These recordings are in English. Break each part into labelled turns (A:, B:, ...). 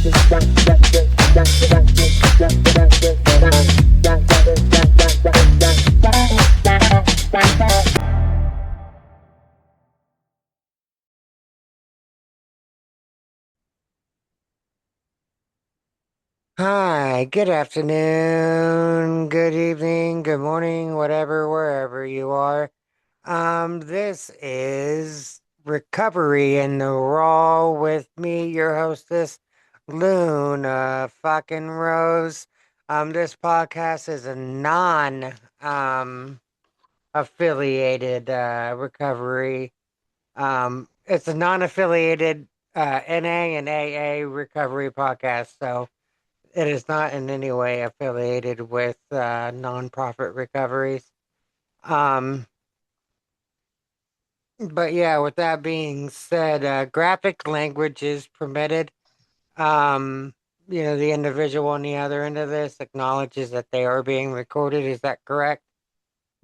A: Hi, good afternoon, good evening, good morning, whatever, wherever you are. This is Recovery in the Raw with me, your hostess, Luna fucking Rose. This podcast is a affiliated recovery. It's a non-affiliated NA and AA recovery podcast, so it is not in any way affiliated with nonprofit recoveries. Um, but yeah, with that being said, graphic language is permitted. Um, the individual on the other end of this acknowledges that they are being recorded. Is that correct?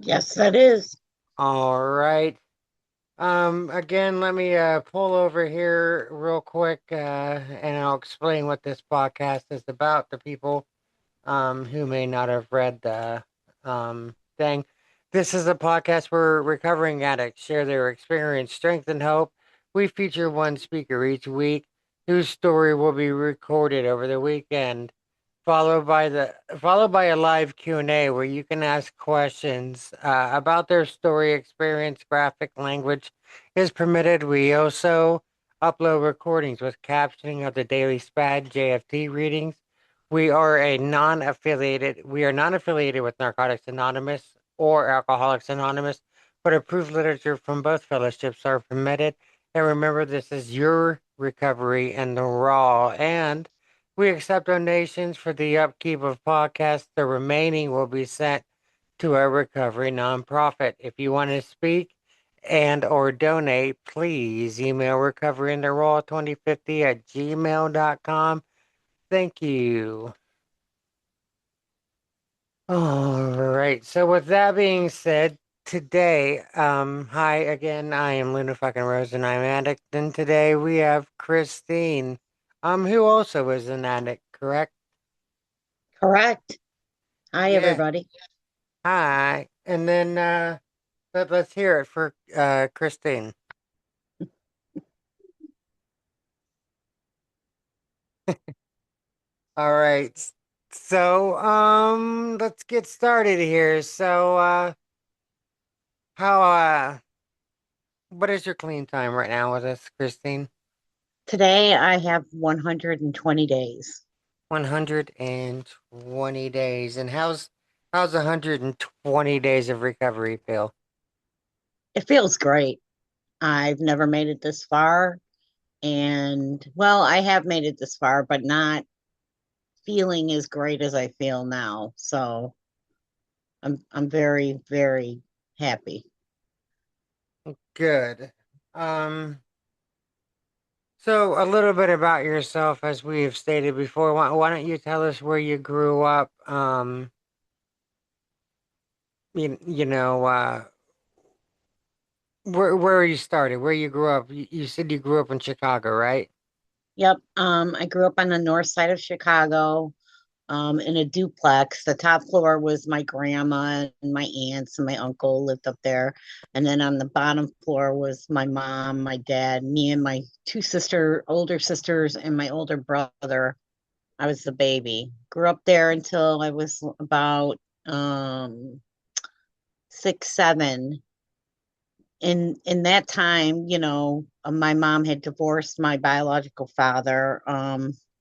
B: Yes, that is.
A: All right. Again, let me pull over here real quick, and I'll explain what this podcast is about to people who may not have read the thing. This is a podcast where recovering addicts share their experience, strength, and hope. We feature one speaker each week whose story will be recorded over the weekend, followed by a live Q&A where you can ask questions about their story, experience. Graphic language is permitted. We also upload recordings with captioning of the daily SPAD JFT readings. We are non-affiliated with Narcotics Anonymous or Alcoholics Anonymous, but approved literature from both fellowships are permitted. And remember, this is your recovery in the raw. And we accept donations for the upkeep of podcasts. The remaining will be sent to a recovery nonprofit. If you want to speak and or donate, please email recoveryintheraw2050 at gmail.com. Thank you. All right. So with that being said, today, hi again. I am Luna fucking Rose and I'm an addict. And today we have Christine, who also is an addict, correct?
B: Correct. Hi,
A: Yeah.
B: everybody.
A: Hi. And then let's hear it for Christine. All right. So let's get started here. So how what is your clean time right now with us, Christine?
B: Today I have 120 days.
A: 120 days. And how's 120 days of recovery feel?
B: It feels great. I've never made it this far. And well, I have made it this far, but not feeling as great as I feel now. So I'm very, very happy.
A: Good. Um, so a little bit about yourself, as we've stated before. Why don't you tell us where you grew up? You know, where you started, where you grew up. You said you grew up in Chicago, right?
B: Yep. I grew up on the north side of Chicago. In a duplex. The top floor was my grandma and my aunts and my uncle lived up there. And then on the bottom floor was my mom, my dad, me and my older sisters, and my older brother. I was the baby. Grew up there until I was about 6, 7. In that time, my mom had divorced my biological father.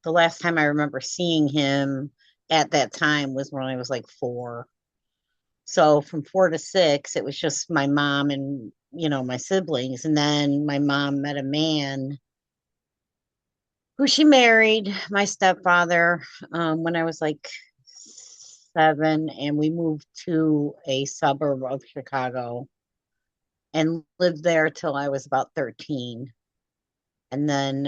B: The last time I remember seeing him at that time was when I was like 4. So from 4 to 6, it was just my mom and my siblings. And then my mom met a man who she married, my stepfather, when I was like 7, and we moved to a suburb of Chicago and lived there till I was about 13. And then,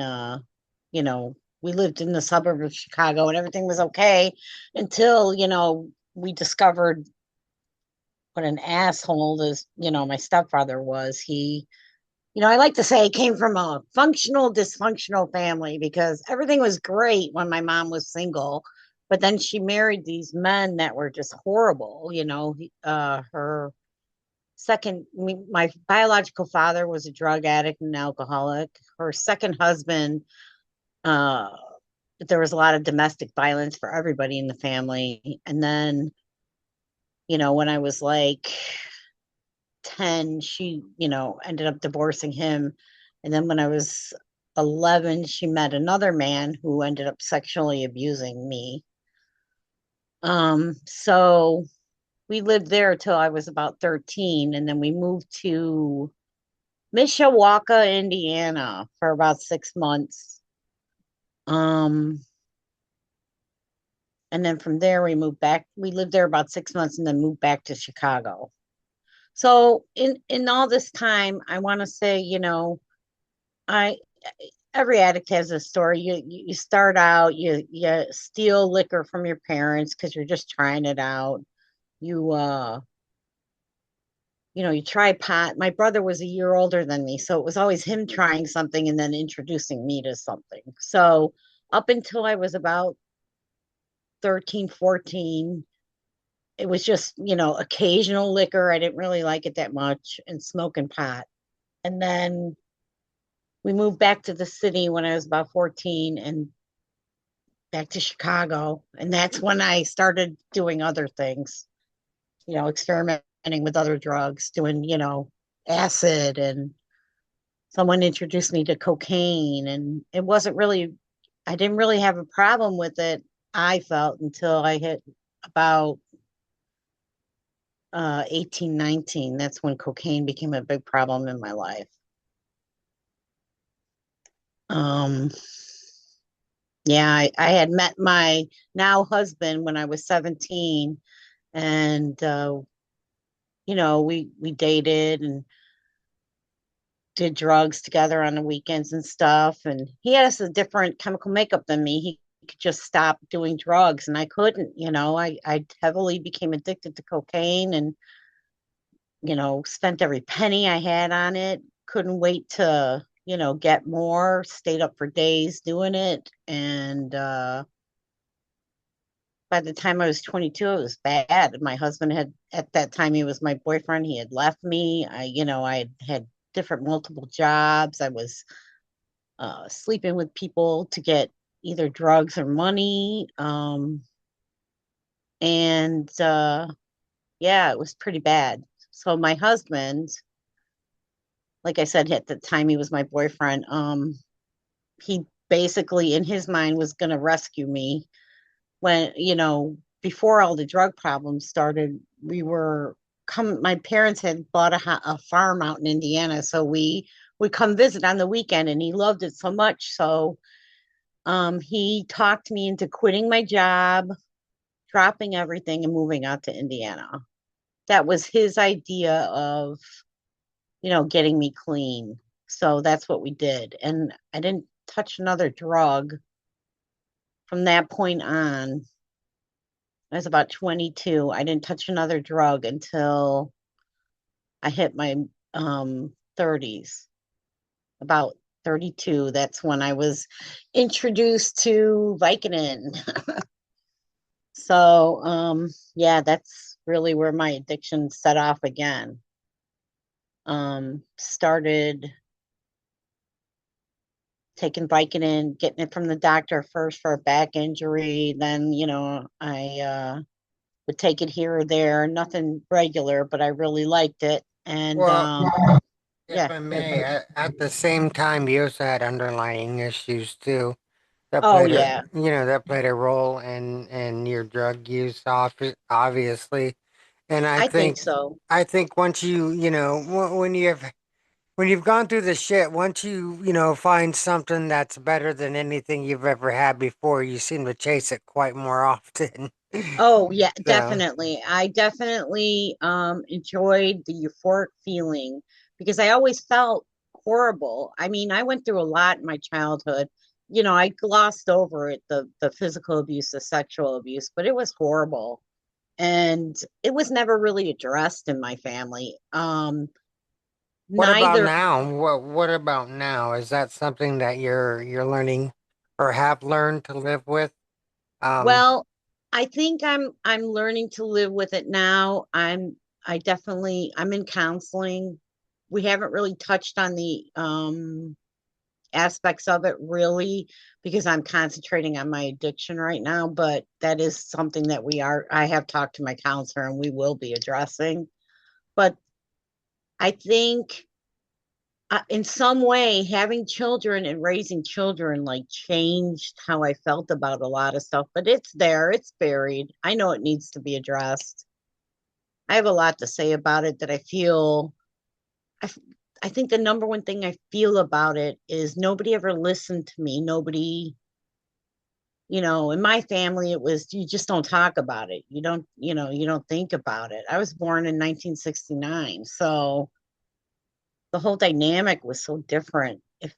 B: we lived in the suburb of Chicago and everything was okay until, we discovered what an asshole my stepfather was. He I like to say I came from a functional, dysfunctional family because everything was great when my mom was single, but then she married these men that were just horrible. Her my biological father was a drug addict and alcoholic. Her second husband, uh, there was a lot of domestic violence for everybody in the family. And then, when I was like 10, she, ended up divorcing him. And then when I was 11, she met another man who ended up sexually abusing me. So we lived there till I was about 13, and then we moved to Mishawaka, Indiana for about 6 months. Um, and then from there we moved back. We lived there about 6 months and then moved back to Chicago. So in all this time, I want to say, I every addict has a story. You start out, you steal liquor from your parents because you're just trying it out. You you try pot. My brother was a year older than me, so it was always him trying something and then introducing me to something. So up until I was about 13, 14, it was just, occasional liquor. I didn't really like it that much and smoking pot. And then we moved back to the city when I was about 14 and back to Chicago. And that's when I started doing other things, experimenting with other drugs, doing, acid, and someone introduced me to cocaine. And it wasn't really, I didn't really have a problem with it, I felt, until I hit about 18, 19. That's when cocaine became a big problem in my life. Um, yeah, I had met my now husband when I was 17, and we dated and did drugs together on the weekends and stuff. And he has a different chemical makeup than me. He could just stop doing drugs, and I couldn't. I heavily became addicted to cocaine, and spent every penny I had on it. Couldn't wait to get more. Stayed up for days doing it, and by the time I was 22, it was bad. My husband had, at that time, he was my boyfriend. He had left me. I had different multiple jobs. I was sleeping with people to get either drugs or money. And Yeah, it was pretty bad. So my husband, like I said, at the time he was my boyfriend, he basically in his mind was going to rescue me when, before all the drug problems started. We were come My parents had bought a farm out in Indiana, so we would come visit on the weekend, and he loved it so much. So he talked me into quitting my job, dropping everything, and moving out to Indiana. That was his idea of, getting me clean. So that's what we did. And I didn't touch another drug from that point on. I was about 22. I didn't touch another drug until I hit my 30s, about 32. That's when I was introduced to Vicodin. So, yeah, that's really where my addiction set off again. Started taking Vicodin, getting it from the doctor first for a back injury. Then, I would take it here or there, nothing regular, but I really liked it. And
A: Well, if
B: yeah.
A: I may, at the same time, you also had underlying issues too that
B: Oh,
A: played a,
B: yeah,
A: that played a role in your drug use, obviously. And
B: I think so.
A: I think once when you've gone through the shit, once find something that's better than anything you've ever had before, you seem to chase it quite more often.
B: Oh, yeah,
A: So,
B: definitely. I definitely enjoyed the euphoric feeling because I always felt horrible. I mean, I went through a lot in my childhood. I glossed over it, the physical abuse, the sexual abuse, but it was horrible. And it was never really addressed in my family.
A: What about
B: Neither.
A: now? What about now? Is that something that you're learning or have learned to live with? Um,
B: Well, I think I'm learning to live with it now. I definitely I'm in counseling. We haven't really touched on the aspects of it really because I'm concentrating on my addiction right now, but that is something that I have talked to my counselor and we will be addressing. But I think in some way having children and raising children like changed how I felt about a lot of stuff, but it's there, it's buried. I know it needs to be addressed. I have a lot to say about it that I, I think the number one thing I feel about it is nobody ever listened to me. Nobody, in my family, it was you just don't talk about it. You don't think about it. I was born in 1969. So the whole dynamic was so different. If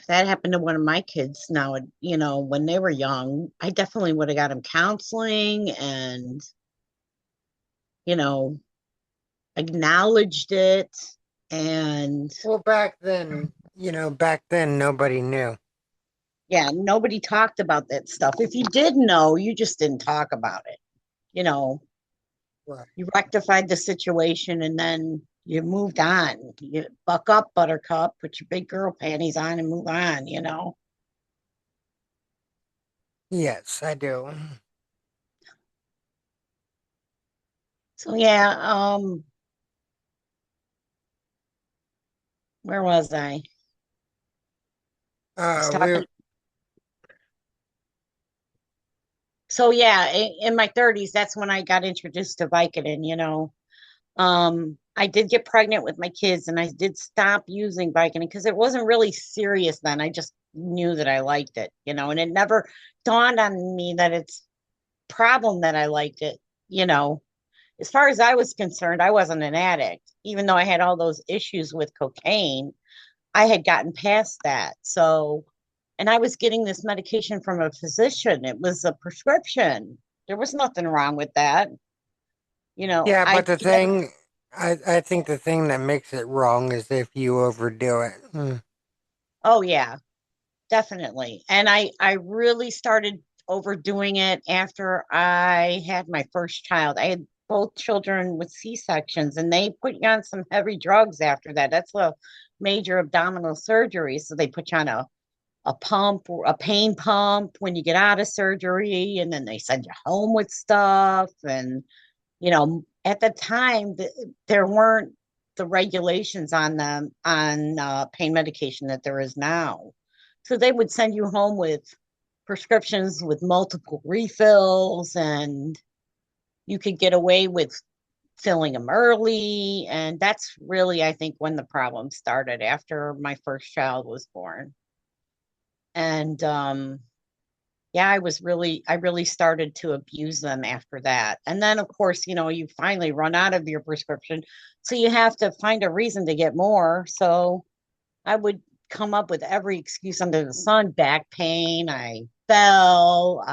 B: that happened to one of my kids now, when they were young, I definitely would have got them counseling and, you know, acknowledged it. And
A: well, back then nobody knew.
B: yeah, nobody talked about that stuff. If you did know, you just didn't talk about it. You know,
A: Right.
B: you rectified the situation and then you moved on. You buck up, buttercup, put your big girl panties on and move on.
A: Yes, I do.
B: So yeah, where was I? I was
A: We
B: talking. So yeah, in my 30s, that's when I got introduced to Vicodin. I did get pregnant with my kids and I did stop using Vicodin because it wasn't really serious then. I just knew that I liked it, and it never dawned on me that it's problem that I liked it, you know. As far as I was concerned, I wasn't an addict, even though I had all those issues with cocaine. I had gotten past that. So, and I was getting this medication from a physician. It was a prescription. There was nothing wrong with that.
A: Yeah, but
B: I,
A: the thing, I think the thing that makes it wrong is if you overdo it.
B: oh yeah, definitely. And I really started overdoing it after I had my first child. I had both children with C-sections and they put you on some heavy drugs after that. That's a major abdominal surgery. So they put you on a pump, a pain pump when you get out of surgery, and then they send you home with stuff. And, at the time, there weren't the regulations on them on pain medication that there is now. So they would send you home with prescriptions with multiple refills, and you could get away with filling them early. And that's really, I think, when the problem started after my first child was born. And yeah, I really started to abuse them after that. And then, of course, you finally run out of your prescription. So you have to find a reason to get more. So I would come up with every excuse under the sun: back pain, I fell,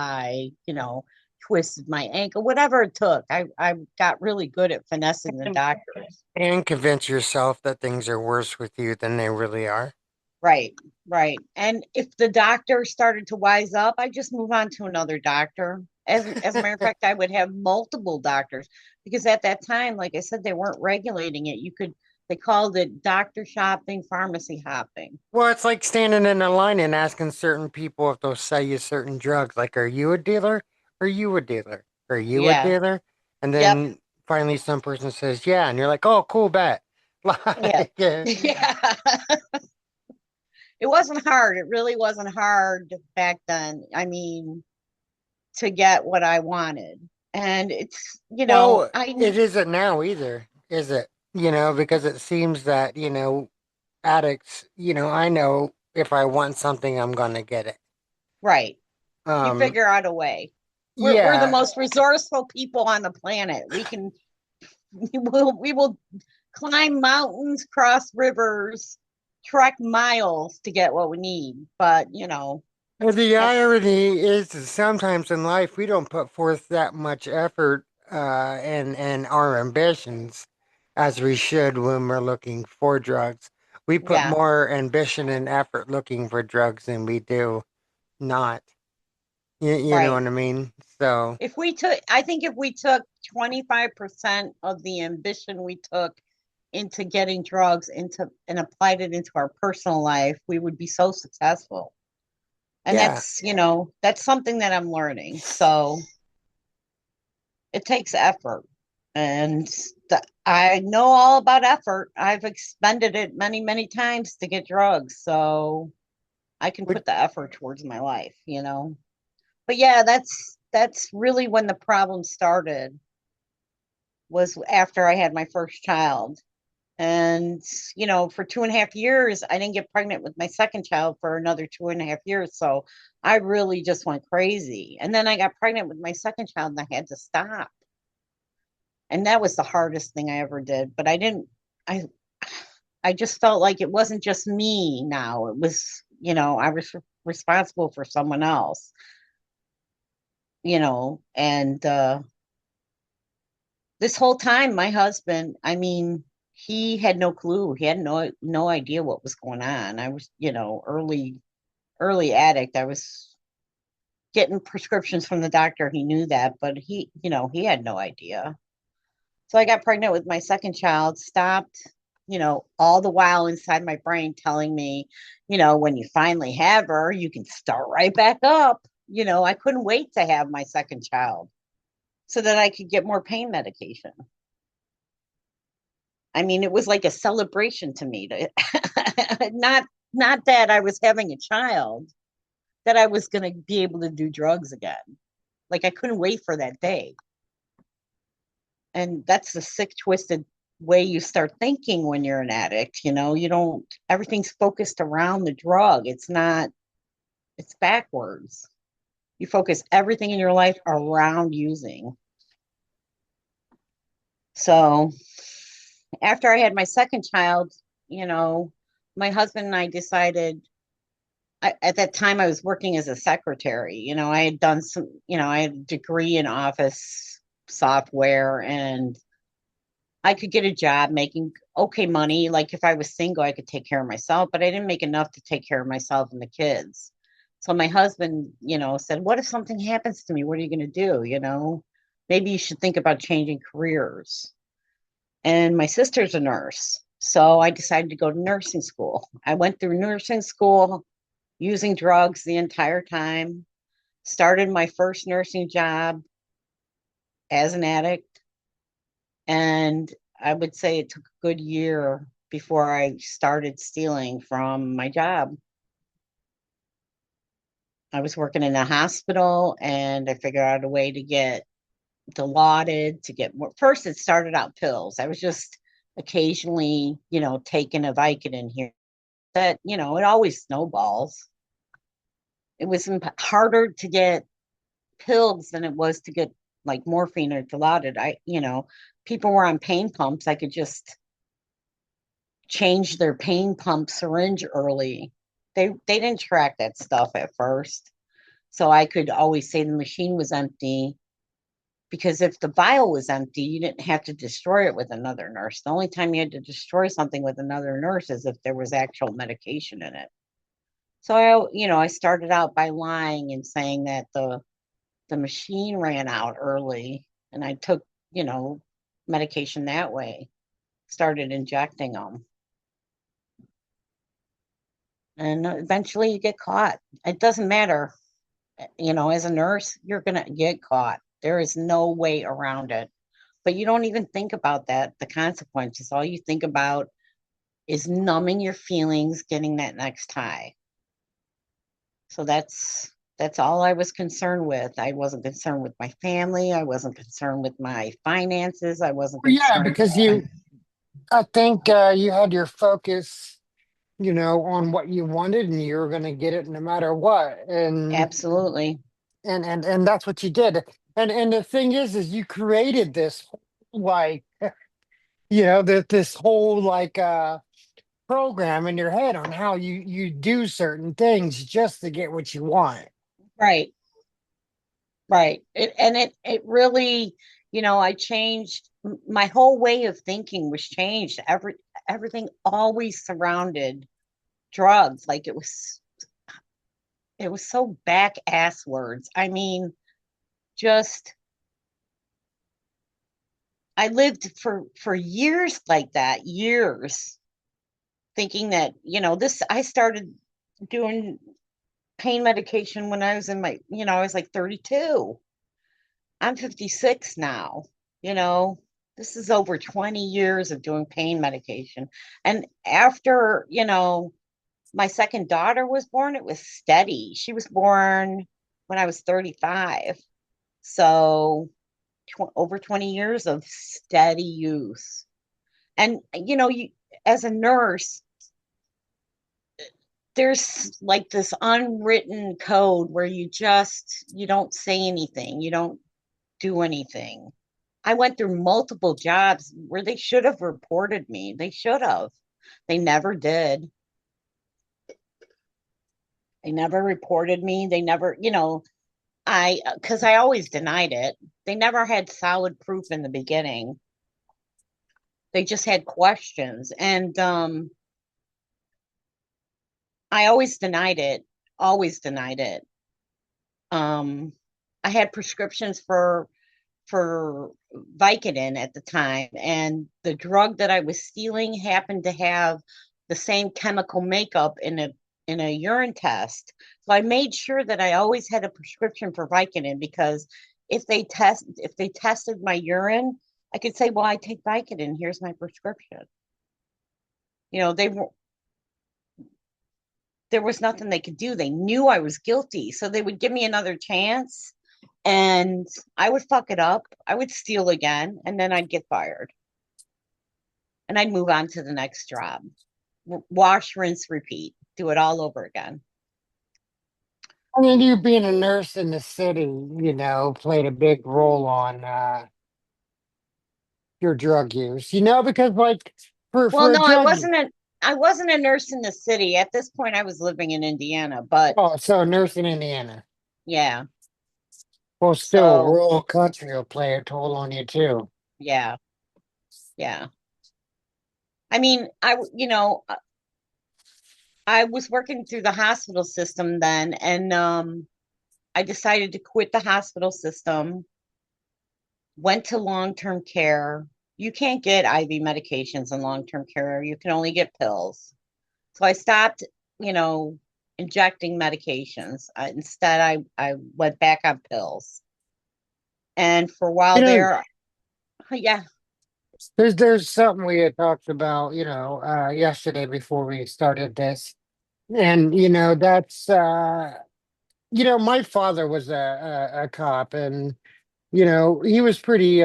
B: twisted my ankle, whatever it took. I got really good at finessing the
A: And,
B: doctors.
A: and convince yourself that things are worse with you than they really are.
B: Right, right. And if the doctor started to wise up, I just move on to another doctor. As a matter of fact, I would have multiple doctors because at that time, like I said, they weren't regulating it. They called it doctor shopping, pharmacy hopping.
A: Well, it's like standing in a line and asking certain people if they'll sell you certain drugs. Like, are you a dealer? Are you a dealer? Are you a
B: Yeah.
A: dealer? And
B: Yep.
A: then finally some person says, yeah. And you're like, oh, cool, bet.
B: Yeah.
A: Like,
B: Yeah. It wasn't hard. It really wasn't hard back then. I mean, to get what I wanted. And
A: well, it isn't now either, is it? Because it seems that, addicts, I know if I want something, I'm going to get it.
B: right. You
A: Um,
B: figure out a way. We're the
A: yeah.
B: most resourceful people on the planet. We will climb mountains, cross rivers, trek miles to get what we need. But
A: And the
B: that's
A: irony is that sometimes in life we don't put forth that much effort and our ambitions. as we should when we're looking for drugs. We put
B: Yeah,
A: more ambition and effort looking for drugs than we do not. You know
B: right.
A: what I mean? So,
B: I think if we took 25% of the ambition we took into getting drugs into and applied it into our personal life, we would be so successful. And
A: yeah.
B: that's something that I'm learning. So it takes effort. And I know all about effort. I've expended it many, many times to get drugs. So I can
A: We,
B: put the effort towards my life. But yeah, that's really when the problem started, was after I had my first child. And, for 2.5 years, I didn't get pregnant with my second child for another 2.5 years. So I really just went crazy. And then I got pregnant with my second child and I had to stop. And that was the hardest thing I ever did. But I, I just felt like it wasn't just me now. It was, I was responsible for someone else, and this whole time, my husband, I mean, he had no clue. He had no idea what was going on. I was, early addict. I was getting prescriptions from the doctor. He knew that, but he had no idea. So I got pregnant with my second child, stopped, all the while inside my brain telling me, when you finally have her, you can start right back up. I couldn't wait to have my second child so that I could get more pain medication. I mean, it was like a celebration to me to not that I was having a child, that I was going to be able to do drugs again. Like I couldn't wait for that day. And that's the sick, twisted way you start thinking when you're an addict. You don't, everything's focused around the drug. It's not, it's backwards. You focus everything in your life around using. So after I had my second child, you know, my husband and I decided, at that time I was working as a secretary. I had done I had a degree in office software, and I could get a job making okay money. Like if I was single, I could take care of myself, but I didn't make enough to take care of myself and the kids. So my husband, said, "What if something happens to me? What are you going to do? Maybe you should think about changing careers." And my sister's a nurse. So I decided to go to nursing school. I went through nursing school using drugs the entire time, started my first nursing job as an addict. And I would say it took a good year before I started stealing from my job. I was working in a hospital and I figured out a way to get Dilaudid, to get more. First, it started out pills. I was just occasionally, taking a Vicodin here. That, it always snowballs. It was harder to get pills than it was to get like morphine or Dilaudid. People were on pain pumps. I could just change their pain pump syringe early. They didn't track that stuff at first. So I could always say the machine was empty, because if the vial was empty, you didn't have to destroy it with another nurse. The only time you had to destroy something with another nurse is if there was actual medication in it. So I started out by lying and saying that the machine ran out early, and I took, you know, medication that way, started injecting them. And eventually you get caught. It doesn't matter. As a nurse, you're going to get caught. There is no way around it. But you don't even think about that, the consequences. All you think about is numbing your feelings, getting that next high. So that's all I was concerned with. I wasn't concerned with my family. I wasn't concerned with my finances. I wasn't
A: well, yeah,
B: concerned
A: because
B: with.
A: I think you had your focus, on what you wanted and you were going to get it no matter what.
B: Absolutely.
A: And that's what you did. And the thing is you created this like, this whole like program in your head on how you do certain things just to get what you want.
B: Right. Right. It really, I changed. my whole way of thinking was changed. Everything always surrounded drugs. Like it was so back ass words. I mean, just I lived for years like that, years thinking that, this I started doing pain medication when I was in my, I was like 32. I'm 56 now, you know. This is over 20 years of doing pain medication. And after, my second daughter was born, it was steady. She was born when I was 35. So over 20 years of steady use. And, as a nurse, there's like this unwritten code where you don't say anything, you don't do anything. I went through multiple jobs where they should have reported me. They should have. They never did. They never reported me. They never, because I always denied it. They never had solid proof in the beginning. They just had questions. And I always denied it. Um, I had prescriptions for Vicodin at the time, and the drug that I was stealing happened to have the same chemical makeup in a urine test. So I made sure that I always had a prescription for Vicodin because if they tested my urine, I could say, "Well, I take Vicodin. Here's my prescription." They were there was nothing they could do. They knew I was guilty, so they would give me another chance, and I would fuck it up. I would steal again, and then I'd get fired, and I'd move on to the next job. Wash, rinse, repeat. Do it all over again.
A: I mean, you being a nurse in the city, played a big role on your drug use, because like
B: Well,
A: for a
B: no, I
A: drug,
B: wasn't a I wasn't a nurse in the city. At this point, I was living in Indiana, but
A: oh, so a nurse in Indiana.
B: yeah.
A: Well, still,
B: So,
A: rural country will play a toll on you too.
B: yeah, yeah. I mean, I was working through the hospital system then, and I decided to quit the hospital system, went to long-term care. You can't get IV medications in long-term care. You can only get pills. So I stopped, you know, injecting medications. Instead, I went back on pills. And for a
A: You
B: while
A: know,
B: there, yeah.
A: there's something we had talked about, yesterday before we started this, and that's my father was a cop, and he was pretty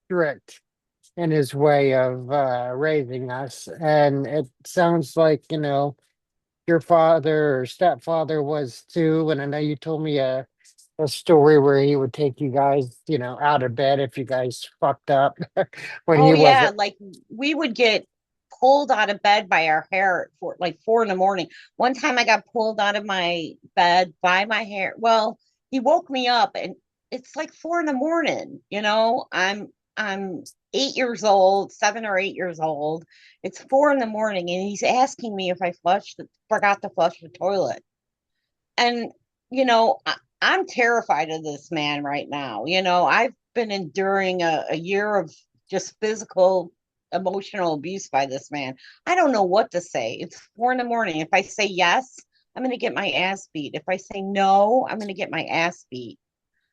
A: strict in his way of raising us, and it sounds like your father or stepfather was too. And I know you told me a story where he would take you guys, out of bed if you guys fucked up when
B: Oh
A: he
B: yeah,
A: wasn't.
B: like we would get pulled out of bed by our hair for like 4 in the morning. One time I got pulled out of my bed by my hair. Well, he woke me up and it's like 4 in the morning, I'm 8 years old, 7 or 8 years old. It's 4 in the morning and he's asking me if I forgot to flush the toilet. And I'm terrified of this man right now. I've been enduring a year of just physical, emotional abuse by this man. I don't know what to say. It's 4 in the morning. If I say yes, I'm going to get my ass beat. If I say no, I'm going to get my ass beat.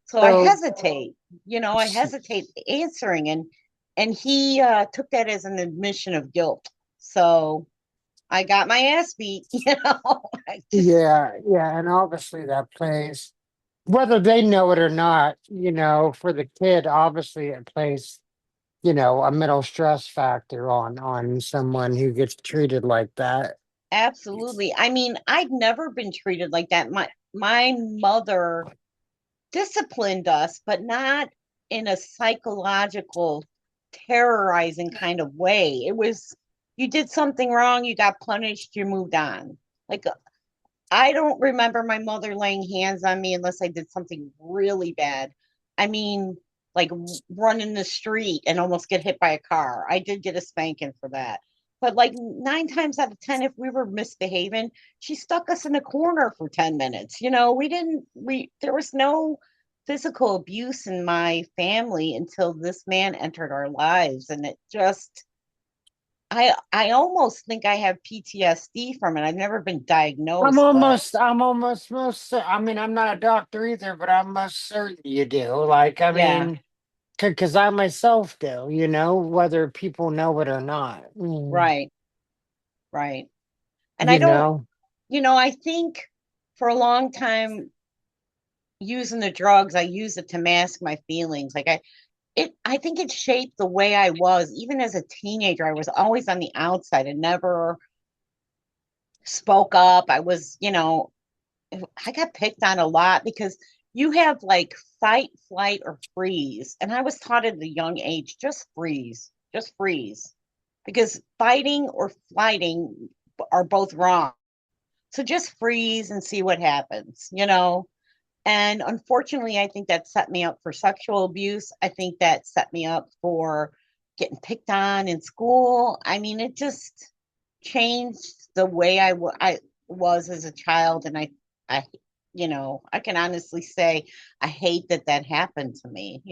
B: So I
A: So,
B: hesitate. I hesitate answering, and he took that as an admission of guilt. So I got my ass beat. I just
A: yeah, yeah, and obviously that plays, whether they know it or not, for the kid, obviously it plays, a mental stress factor on someone who gets treated like that.
B: absolutely. I mean, I'd never been treated like that. My mother disciplined us, but not in a psychological terrorizing kind of way. It was you did something wrong, you got punished, you moved on. Like I don't remember my mother laying hands on me unless I did something really bad. I mean, like run in the street and almost get hit by a car. I did get a spanking for that. But like 9 times out of 10, if we were misbehaving, she stuck us in a corner for 10 minutes. There was no physical abuse in my family until this man entered our lives. And it just, I almost think I have PTSD from it. I've never been diagnosed, but
A: I mean, I'm not a doctor either, but I'm most certain you do. Like, I
B: yeah,
A: mean, because I myself do, whether people know it or not.
B: right, right. And I
A: You
B: don't,
A: know,
B: I think for a long time using the drugs, I use it to mask my feelings. I think it shaped the way I was. Even as a teenager, I was always on the outside and never spoke up. I got picked on a lot because you have like fight, flight, or freeze. And I was taught at a young age, just freeze. Because fighting or flighting are both wrong. So just freeze and see what happens. And unfortunately, I think that set me up for sexual abuse. I think that set me up for getting picked on in school. I mean, it just changed the way I was as a child. And I, I can honestly say I hate that that happened to me.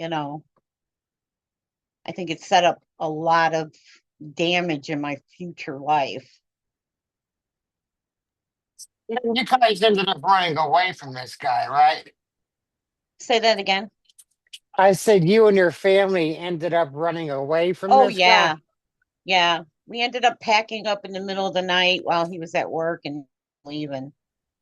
B: I think it set up a lot of damage in my future life.
A: you guys ended up running away from this guy, right?
B: Say that again.
A: I said you and your family ended up running away from
B: Oh,
A: this guy.
B: yeah. Yeah. We ended up packing up in the middle of the night while he was at work and leaving.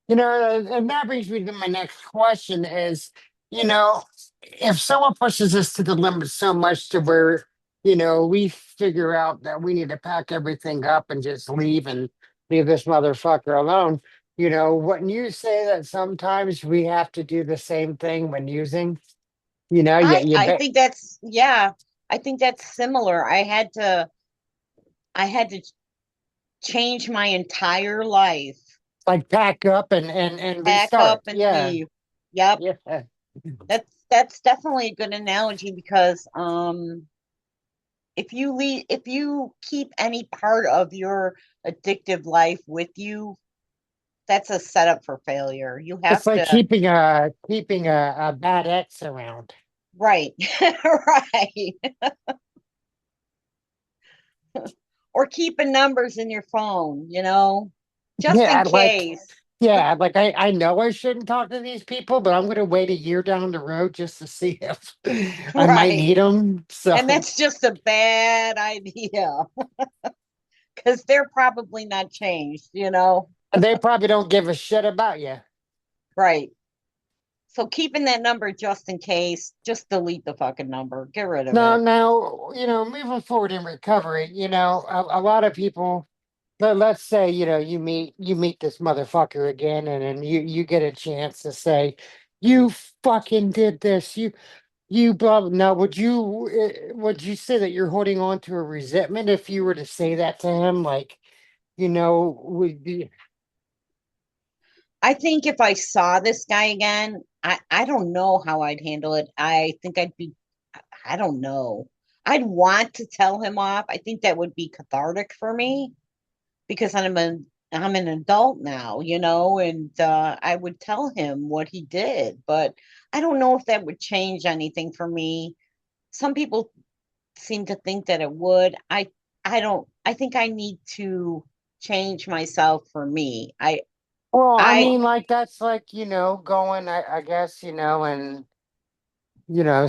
A: And that brings me to my next question is, you know, if someone pushes us to the limit so much to where, we figure out that we need to pack everything up and just leave and leave this motherfucker alone, wouldn't you say that sometimes we have to do the same thing when using? Yeah,
B: I
A: you
B: I
A: bet.
B: think that's yeah, I think that's similar. I had to change my entire life,
A: Like pack up and
B: pack up
A: restart.
B: and
A: Yeah.
B: leave. Yep.
A: Yeah.
B: That's definitely a good analogy because if you keep any part of your addictive life with you, that's a setup for failure. You
A: It's
B: have
A: like
B: to,
A: keeping a bad ex around.
B: right. Right. Or keeping numbers in your phone, just in
A: Yeah, like
B: case.
A: like I know I shouldn't talk to these people, but I'm gonna wait a year down the road just to see if I might
B: Right.
A: need them.
B: And
A: So
B: that's just a bad idea because they're probably not changed.
A: they probably don't give a shit about you.
B: Right. So keeping that number just in case, just delete the fucking number. Get rid of
A: No,
B: it.
A: now, moving forward in recovery, a lot of people, let's say, you meet this motherfucker again, and then you get a chance to say, you fucking did this. You blah blah. Now, would you say that you're holding on to a resentment if you were to say that to him? Like, would be
B: I think if I saw this guy again, I don't know how I'd handle it. I think I don't know. I'd want to tell him off. I think that would be cathartic for me because I'm an adult now, and I would tell him what he did, but I don't know if that would change anything for me. Some people seem to think that it would. I don't. I think I need to change myself for me.
A: well, I
B: I
A: mean, like that's like going, I guess, and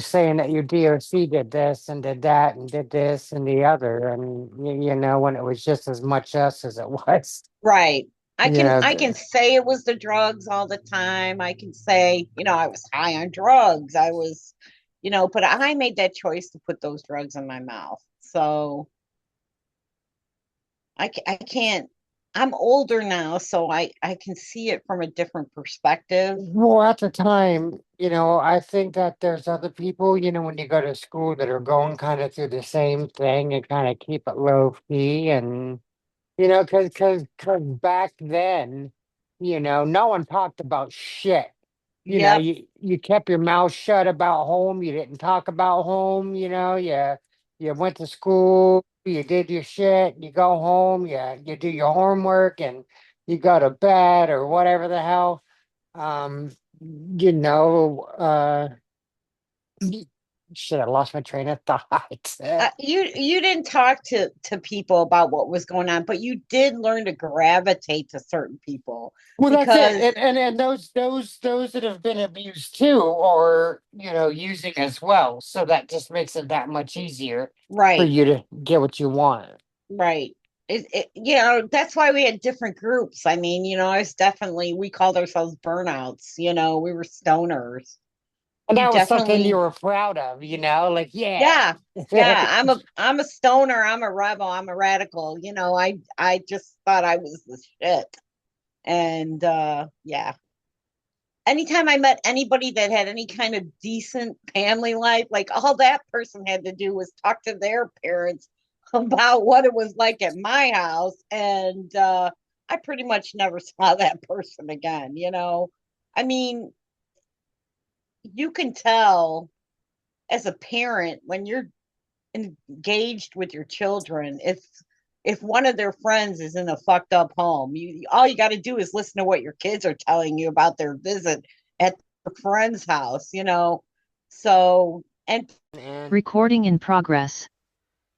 A: saying that your DOC did this and did that and did this and the other, and when it was just as much us as it was,
B: Right. I
A: you
B: can
A: know,
B: I can
A: the,
B: say it was the drugs all the time. I can say, I was high on drugs. But I made that choice to put those drugs in my mouth. So I can't, I'm older now, so I can see it from a different perspective.
A: well, at the time, I think that there's other people, when you go to school that are going kind of through the same thing and kind of keep it low key and because back then, no one talked about shit.
B: Yep.
A: you kept your mouth shut about home. You didn't talk about home. You went to school. You did your shit. You go home. You do your homework, and you go to bed or whatever the hell. Um, you know, shit. I lost my train of thought.
B: You didn't talk to people about what was going on, but you did learn to gravitate to certain people
A: Well, that's it.
B: because
A: And those that have been abused too, or using as well. So that just makes it that much easier for
B: right,
A: you to get what you want.
B: right. That's why we had different groups. I mean, I was definitely we called ourselves burnouts, we were stoners.
A: And
B: You
A: that was something you
B: definitely
A: were proud of, like, yeah.
B: Yeah. Yeah, I'm a stoner, I'm a rebel, I'm a radical. I just thought I was the shit. And yeah. Anytime I met anybody that had any kind of decent family life, like all that person had to do was talk to their parents about what it was like at my house. And I pretty much never saw that person again. I mean, you can tell as a parent when you're engaged with your children if one of their friends is in a fucked up home, all you got to do is listen to what your kids are telling you about their visit at the friend's house. So and
A: And
C: Recording in progress.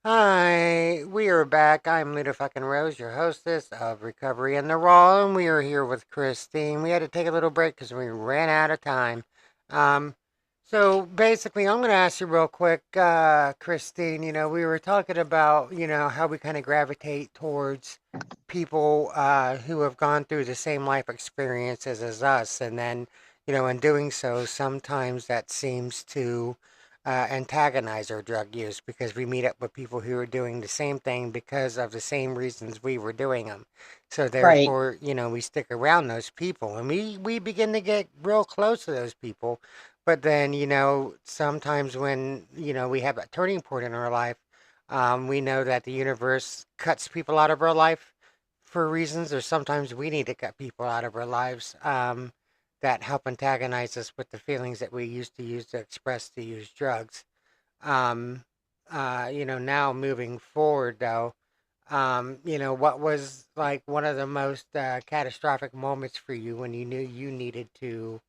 A: hi, we are back. I'm Luda fucking Rose, your hostess of Recovery in the Raw, and we are here with Christine. We had to take a little break because we ran out of time. Um, so basically, I'm going to ask you real quick, Christine. We were talking about, how we kind of gravitate towards people who have gone through the same life experiences as us, and then, in doing so, sometimes that seems to antagonize our drug use because we meet up with people who are doing the same thing because of the same reasons we were doing them. So
B: right.
A: therefore, we stick around those people and we begin to get real close to those people. But then, sometimes when, we have a turning point in our life, we know that the universe cuts people out of our life for reasons, or sometimes we need to cut people out of our lives. That help antagonize us with the feelings that we used to use to express to use drugs. Um, now moving forward though, what was like one of the most catastrophic moments for you when you knew you needed to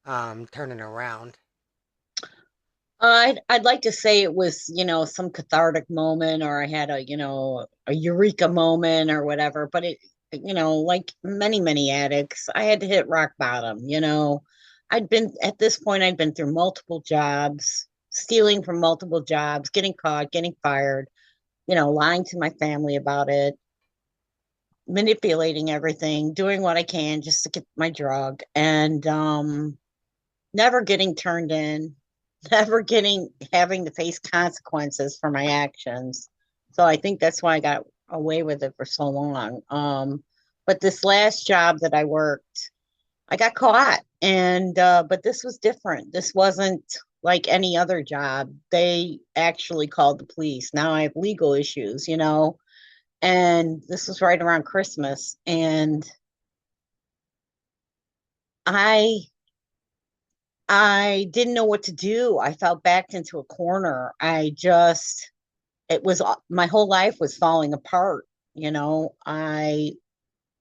A: turn it around?
B: I'd like to say it was, some cathartic moment or I had a eureka moment or whatever, but like many, many addicts, I had to hit rock bottom. I'd been through multiple jobs, stealing from multiple jobs, getting caught, getting fired, lying to my family about it, manipulating everything, doing what I can just to get my drug and never getting turned in, never getting having to face consequences for my actions. So I think that's why I got away with it for so long. But this last job that I worked, I got caught, and but this was different. This wasn't like any other job. They actually called the police. Now I have legal issues. And this was right around Christmas, and I I didn't know what to do. I felt backed into a corner. It was my whole life was falling apart. I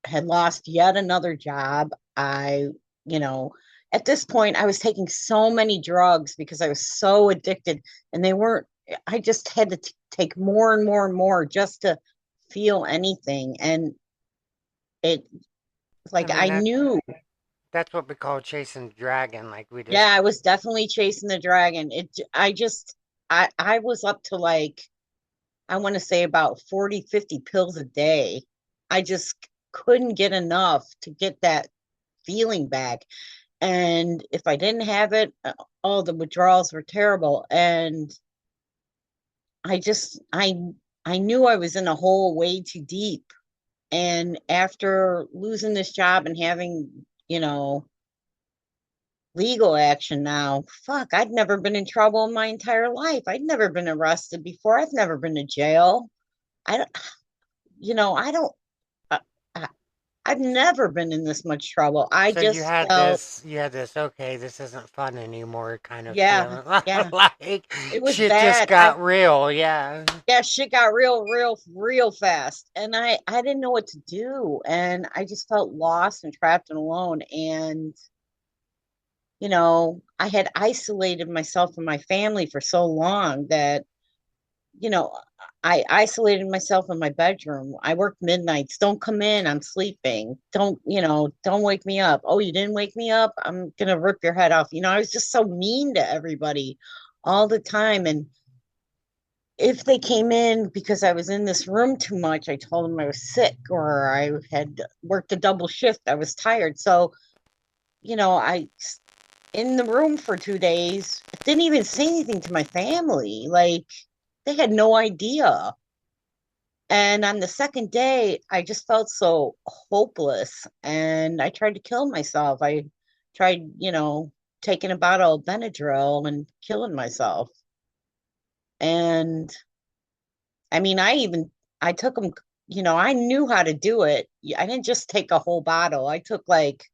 B: had lost yet another job. You know, at this point, I was taking so many drugs because I was so addicted, and I just had to take more and more and more just to feel anything. And it,
A: I
B: like,
A: mean
B: I knew,
A: that's what we call chasing the dragon, like we
B: yeah,
A: just.
B: I was definitely chasing the dragon. I was up to like, I want to say about 40, 50 pills a day. I just couldn't get enough to get that feeling back. And if I didn't have it, oh, the withdrawals were terrible. And I just, I knew I was in a hole way too deep. And after losing this job and having, legal action now, fuck, I'd never been in trouble in my entire life. I'd never been arrested before. I've never been to jail. I don't, I don't, I, I've never been in this much trouble. I
A: So
B: just felt,
A: you had this, okay, this isn't fun anymore kind of
B: yeah,
A: feeling.
B: yeah,
A: Like
B: it was
A: shit just
B: bad.
A: got real, yeah.
B: Yeah, shit got real fast. And I didn't know what to do. And I just felt lost and trapped and alone. And, I had isolated myself from my family for so long that, you know, I isolated myself in my bedroom. I worked midnights. Don't come in. I'm sleeping. Don't wake me up. Oh, you didn't wake me up? I'm gonna rip your head off. I was just so mean to everybody all the time. And if they came in because I was in this room too much, I told them I was sick or I had worked a double shift. I was tired. So, I in the room for 2 days, didn't even say anything to my family. Like they had no idea. And on the second day, I just felt so hopeless and I tried to kill myself. I tried, taking a bottle of Benadryl and killing myself. And I mean, I took them, I knew how to do it. I didn't just take a whole bottle. I took like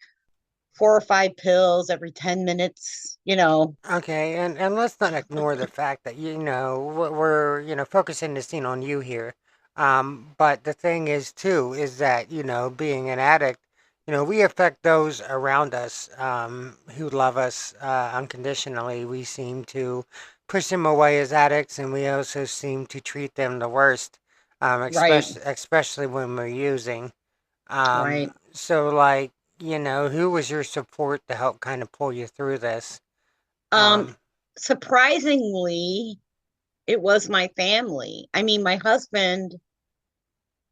B: 4 or 5 pills every 10 minutes.
A: Okay, and let's not ignore the fact that we're focusing the scene on you here. But the thing is too is that being an addict, we affect those around us who love us unconditionally. We seem to push them away as addicts, and we also seem to treat them the worst,
B: Right,
A: especially when we're using.
B: right.
A: So like who was your support to help kind of pull you through this?
B: Um,
A: Um,
B: Surprisingly, it was my family. I mean, my husband,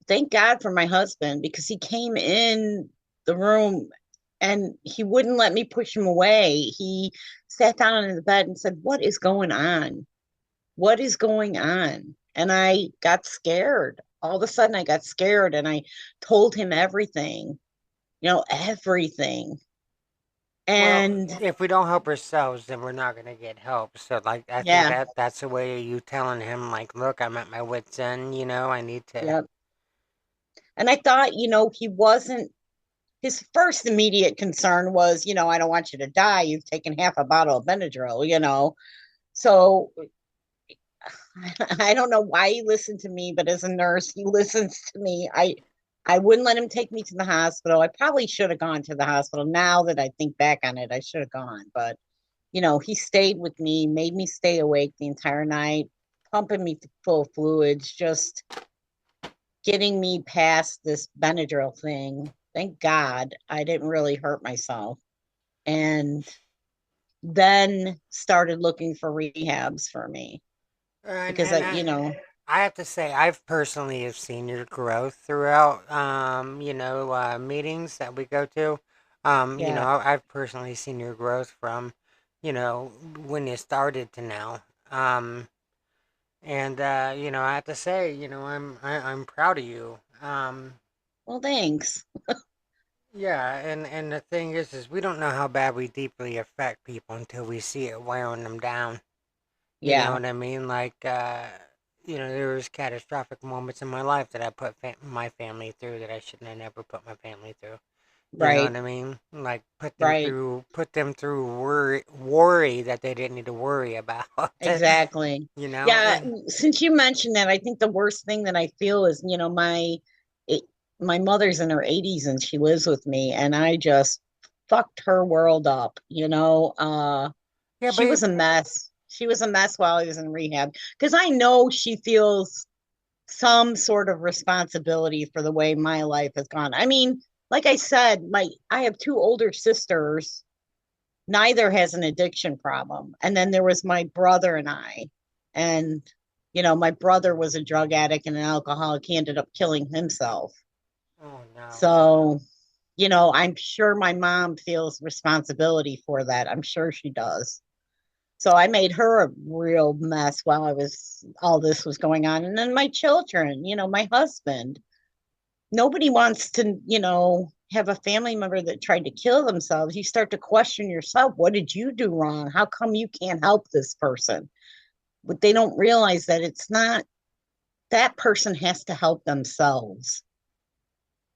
B: thank God for my husband because he came in the room and he wouldn't let me push him away. He sat down in the bed and said, "What is going on? What is going on?" And I got scared. All of a sudden, I got scared and I told him everything, everything.
A: well,
B: And
A: if we don't help ourselves, then we're not gonna get help. So like I think
B: yeah,
A: that's a way of you telling him like, look, I'm at my wit's end, I need to.
B: yeah. And I thought, he wasn't, his first immediate concern was, I don't want you to die. You've taken half a bottle of Benadryl. So I don't know why he listened to me, but as a nurse, he listens to me. I wouldn't let him take me to the hospital. I probably should have gone to the hospital. Now that I think back on it, I should have gone. But, he stayed with me, made me stay awake the entire night, pumping me full of fluids, just getting me past this Benadryl thing. Thank God I didn't really hurt myself. And then started looking for rehabs for me because
A: And I have to say, I've personally have seen your growth throughout, meetings that we go to.
B: yeah.
A: I've personally seen your growth from, when you started to now. And I have to say, I'm proud of you.
B: Well, thanks.
A: Yeah, and the thing is we don't know how bad we deeply affect people until we see it wearing them down. You know
B: Yeah,
A: what I mean? Like, there was catastrophic moments in my life that I put my family through that I shouldn't have never put my family through. You know
B: right,
A: what I mean? Like,
B: right.
A: put them through worry that they didn't need to worry about.
B: Exactly.
A: you know,
B: Yeah,
A: and
B: since you mentioned that, I think the worst thing that I feel is, it, my mother's in her 80s and she lives with me, and I just fucked her world up,
A: yeah,
B: she was
A: but
B: a mess. She was a mess while I was in rehab because I know she feels some sort of responsibility for the way my life has gone. I mean, like I said, I have two older sisters. Neither has an addiction problem. And then there was my brother and I. And, my brother was a drug addict and an alcoholic. He ended up killing himself.
A: oh no.
B: So, I'm sure my mom feels responsibility for that. I'm sure she does. So I made her a real mess while all this was going on. And then my children, my husband, nobody wants to, have a family member that tried to kill themselves. You start to question yourself. What did you do wrong? How come you can't help this person? But they don't realize that it's not that person has to help themselves.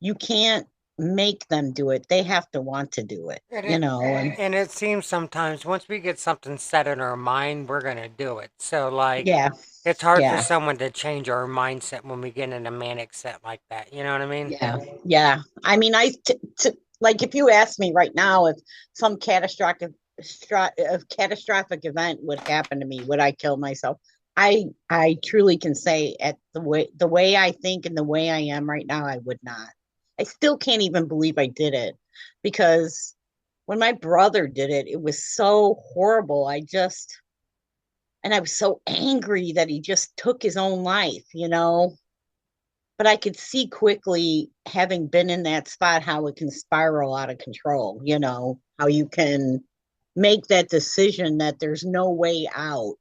B: You can't. make them do it. They have to want to do it,
A: And
B: you
A: it
B: know, and
A: and it seems sometimes once we get something set in our mind, we're gonna do it. So like
B: yeah,
A: it's hard for
B: yeah,
A: someone to change our mindset when we get in a manic set like that. You know what I mean?
B: yeah, yeah. I mean, like if you ask me right now if some catastrophic event would happen to me, would I kill myself? I truly can say at the way I think and the way I am right now, I would not. I still can't even believe I did it because when my brother did it, it was so horrible. And I was so angry that he just took his own life, you know? But I could see quickly, having been in that spot, how it can spiral out of control, you know, how you can make that decision that there's no way out,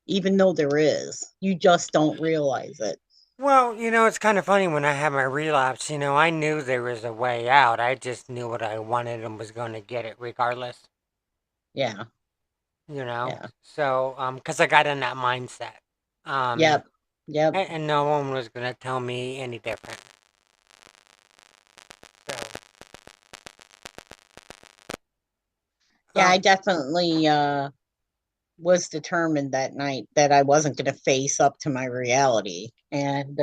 B: even though there is. You just don't realize it.
A: Well, it's kind of funny when I had my relapse, I knew there was a way out. I just knew what I wanted and was going to get it regardless,
B: Yeah,
A: you know?
B: yeah,
A: So, because I got in that mindset. Um,
B: yep, yep.
A: and no one was going to tell me any different. So,
B: Yeah, I
A: um,
B: definitely was determined that night that I wasn't going to face up to my reality. And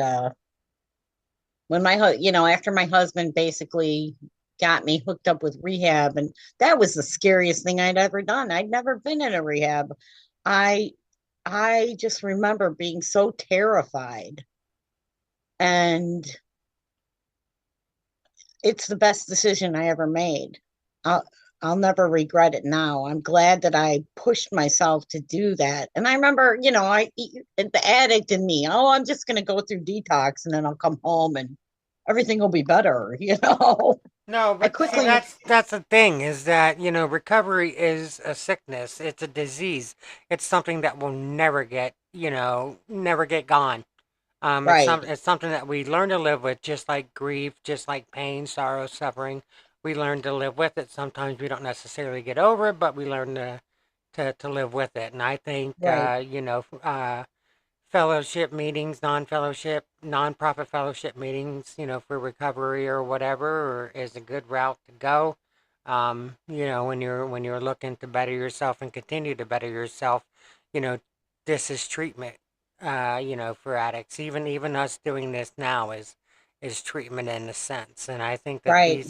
B: when after my husband basically got me hooked up with rehab, and that was the scariest thing I'd ever done. I'd never been in a rehab. I i just remember being so terrified, and it's the best decision I ever made. I'll never regret it now. I'm glad that I pushed myself to do that. And I remember, the addict in me, oh, I'm just going to go through detox and then I'll come home and everything will be better, you know.
A: no,
B: I
A: but see,
B: quickly,
A: that's the thing is that, recovery is a sickness. It's a disease. It's something that will never get gone.
B: right,
A: It's something that we learn to live with, just like grief, just like pain, sorrow, suffering. We learn to live with it. Sometimes we don't necessarily get over it, but we learn to live with it. And I think,
B: right,
A: fellowship meetings, non-profit fellowship meetings, for recovery or whatever, is a good route to go. When you're looking to better yourself and continue to better yourself, you know, this is treatment. For addicts, even us doing this now is treatment in a sense. And
B: right,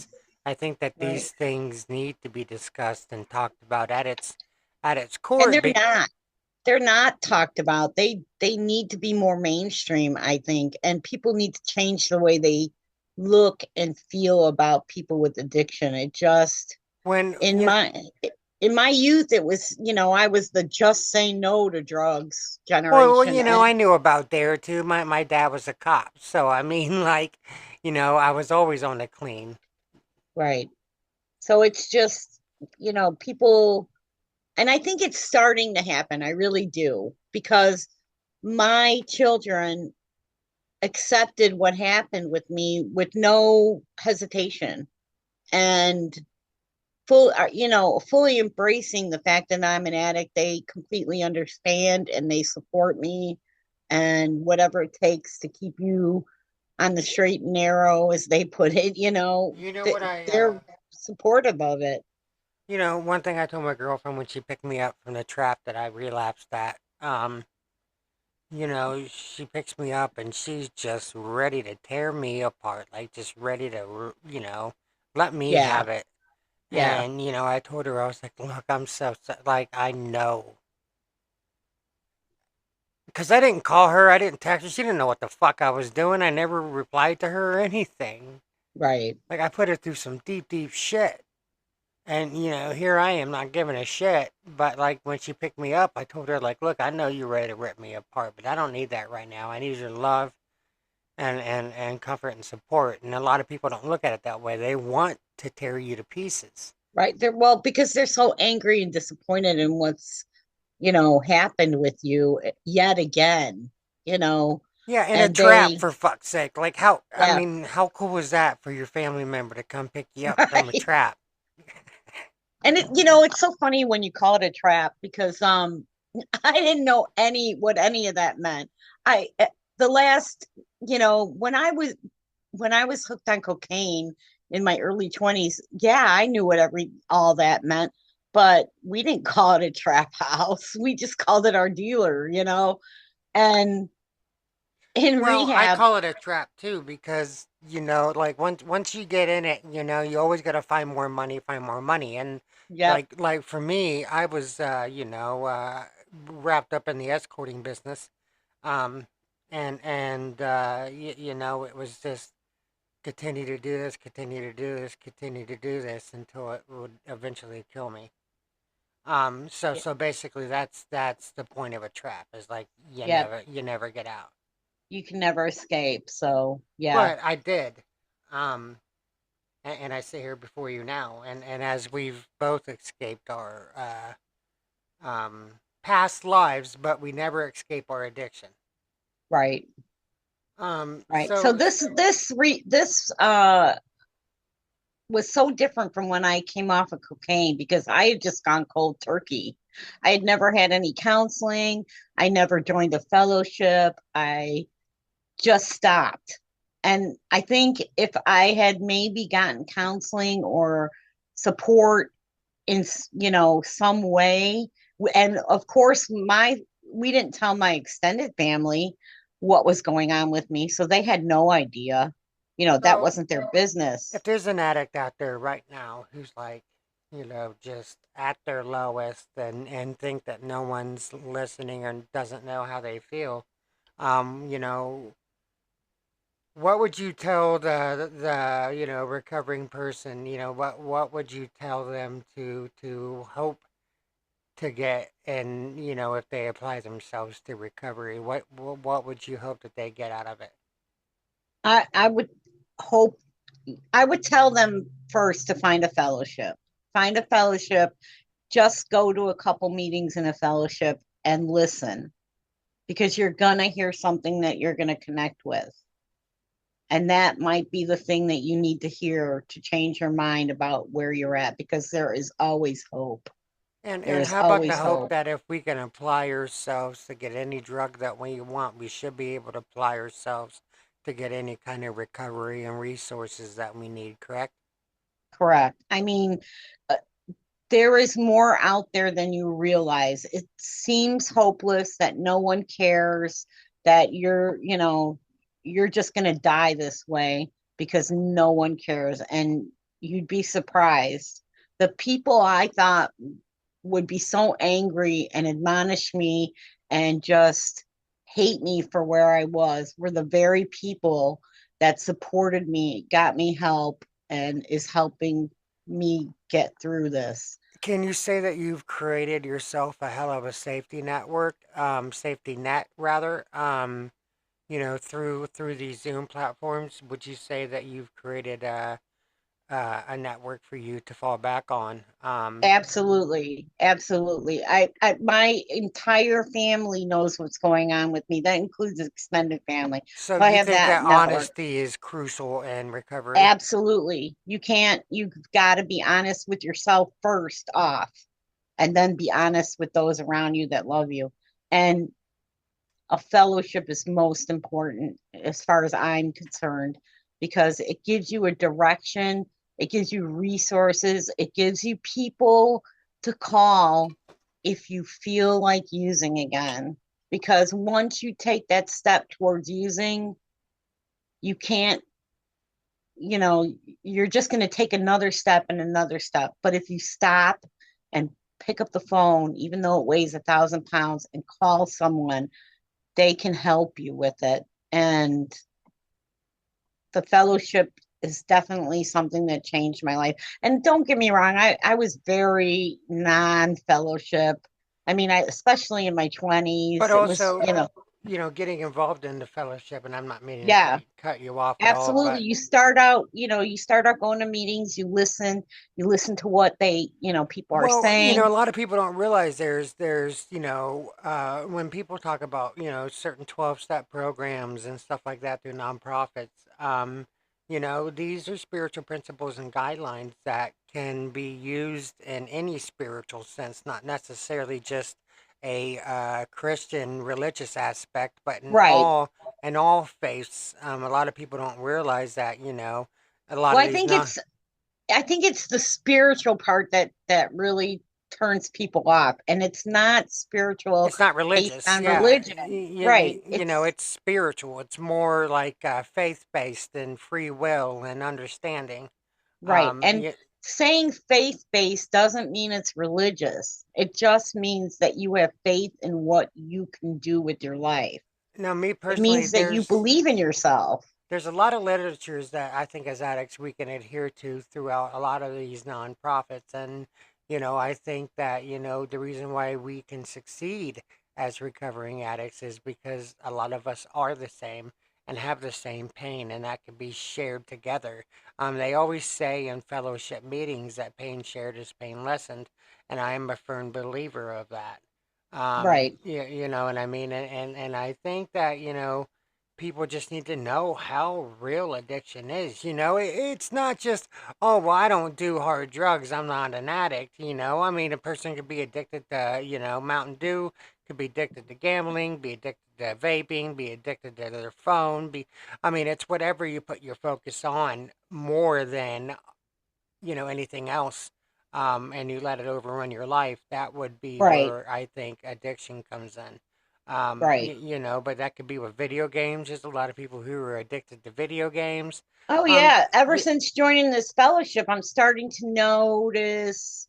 A: I think that
B: right.
A: these things need to be discussed and talked about at its
B: And
A: core.
B: they're not talked about. They need to be more mainstream, I think, and people need to change the way they look and feel about people with addiction. It just
A: When
B: in
A: you
B: my in my youth, it was, I was the just say no to drugs
A: Well,
B: generation.
A: I knew about there too. My dad was a cop, so I mean, like, I was always on the clean.
B: Right. So it's just, people, and I think it's starting to happen. I really do, because my children accepted what happened with me with no hesitation, and fully embracing the fact that I'm an addict. They completely understand and they support me, and whatever it takes to keep you on the straight and narrow, as they put it,
A: You know what
B: they're supportive of it.
A: one thing I told my girlfriend when she picked me up from the trap that I relapsed at. She picks me up and she's just ready to tear me apart, like just ready to, let me
B: Yeah,
A: have it.
B: yeah,
A: And I told her I was like, look, I'm like I know. Because I didn't call her, I didn't text her. She didn't know what the fuck I was doing. I never replied to her or anything.
B: right.
A: Like I put her through some deep, deep shit. And here I am not giving a shit. But like when she picked me up, I told her like, look, I know you're ready to rip me apart, but I don't need that right now. I need your love and comfort and support. And a lot of people don't look at it that way. They want to tear you to pieces.
B: Right. Well, because they're so angry and disappointed in what's, happened with you yet again, you know,
A: Yeah, in a
B: and
A: trap
B: they,
A: for fuck's sake. Like how I
B: yeah,
A: mean, how cool was that for your family member to come pick you up from a
B: right.
A: trap?
B: And it's so funny when you call it a trap, because I didn't know what any of that meant. I the last, when I was hooked on cocaine, in my early 20s, yeah, I knew what all that meant, but we didn't call it a trap house. We just called it our dealer, And in
A: Well, I
B: rehab,
A: call it a trap too because, like once you get in it, you always got to find more money. And
B: yep,
A: like for me, I was wrapped up in the escorting business. Um and it was just continue to do this, continue to do this, continue to do this until it would eventually kill me. So basically that's the point of a trap is like
B: yep,
A: you never get out.
B: you can never escape. So, yeah,
A: But I did. Um, and I sit here before you now, and as we've both escaped our past lives, but we never escape our addiction.
B: right,
A: Um,
B: right. So
A: so,
B: this was so different from when I came off of cocaine because I had just gone cold turkey. I had never had any counseling. I never joined a fellowship. I just stopped. And I think if I had maybe gotten counseling or support in, some way, and of course, we didn't tell my extended family what was going on with me, so they had no idea. That
A: so
B: wasn't their business.
A: if there's an addict out there right now who's like, just at their lowest and think that no one's listening or doesn't know how they feel, um, you know, what would you tell the recovering person? What would you tell them to hope to get, and if they apply themselves to recovery, what would you hope that they get out of it?
B: I would hope I would tell them first to find a fellowship. Find a fellowship, just go to a couple meetings in a fellowship and listen because you're going to hear something that you're going to connect with. And that might be the thing that you need to hear to change your mind about where you're at because there is always hope. There
A: And
B: is
A: how about the
B: always
A: hope
B: hope.
A: that if we can apply ourselves to get any drug that we want, we should be able to apply ourselves to get any kind of recovery and resources that we need, correct?
B: Correct. I mean, uh, there is more out there than you realize. It seems hopeless that no one cares, that you're just going to die this way because no one cares. And you'd be surprised. The people I thought would be so angry and admonish me and just hate me for where I was were the very people that supported me, got me help, and is helping me get through this.
A: Can you say that you've created yourself a hell of a safety net rather, through these Zoom platforms? Would you say that you've created a network for you to fall back on?
B: Absolutely, absolutely. My entire family knows what's going on with me. That includes extended family.
A: So
B: So I
A: you
B: have
A: think
B: that
A: that
B: network.
A: honesty is crucial in recovery?
B: Absolutely. You've got to be honest with yourself first off, and then be honest with those around you that love you. And a fellowship is most important as far as I'm concerned because it gives you a direction, it gives you resources, it gives you people to call if you feel like using again. Because once you take that step towards using, you can't, you know, you're just going to take another step and another step. But if you stop and pick up the phone, even though it weighs 1,000 pounds, and call someone, they can help you with it. And the fellowship is definitely something that changed my life. And don't get me wrong, I was very non-fellowship. I mean, especially in my
A: But
B: 20s, it was,
A: also, getting involved in the fellowship, and I'm not meaning to
B: yeah,
A: cut you off at all,
B: absolutely.
A: but
B: You start out going to meetings, you listen to what people are
A: well,
B: saying.
A: a lot of people don't realize there's when people talk about certain 12-step programs and stuff like that through nonprofits, these are spiritual principles and guidelines that can be used in any spiritual sense, not necessarily just a Christian religious aspect, but
B: Right.
A: in all faiths. A lot of people don't realize that A lot
B: Well,
A: of these not.
B: I think it's the spiritual part that really turns people off, and it's not spiritual
A: It's not
B: based
A: religious.
B: on
A: Yeah,
B: religion. Right. It's
A: it's spiritual. It's more like faith based and free will and understanding.
B: right.
A: Um,
B: And
A: you,
B: saying faith-based doesn't mean it's religious. It just means that you have faith in what you can do with your life.
A: Now, me
B: It
A: personally,
B: means that you believe in yourself.
A: there's a lot of literatures that I think as addicts we can adhere to throughout a lot of these nonprofits. And, I think that, the reason why we can succeed as recovering addicts is because a lot of us are the same and have the same pain, and that can be shared together. They always say in fellowship meetings that pain shared is pain lessened, and I am a firm believer of that.
B: Right.
A: You know what I mean? And I think that, people just need to know how real addiction is. It's not just, oh, well, I don't do hard drugs. I'm not an addict. I mean, a person could be addicted to, Mountain Dew, could be addicted to gambling, be addicted to vaping, be addicted to their phone. I mean, it's whatever you put your focus on more than, anything else. And you let it overrun your life. That would be
B: Right.
A: where I think addiction comes in.
B: Right.
A: But that could be with video games. There's a lot of people who are addicted to video games.
B: Oh
A: Um,
B: yeah. Ever
A: y-
B: since joining this fellowship, I'm starting to notice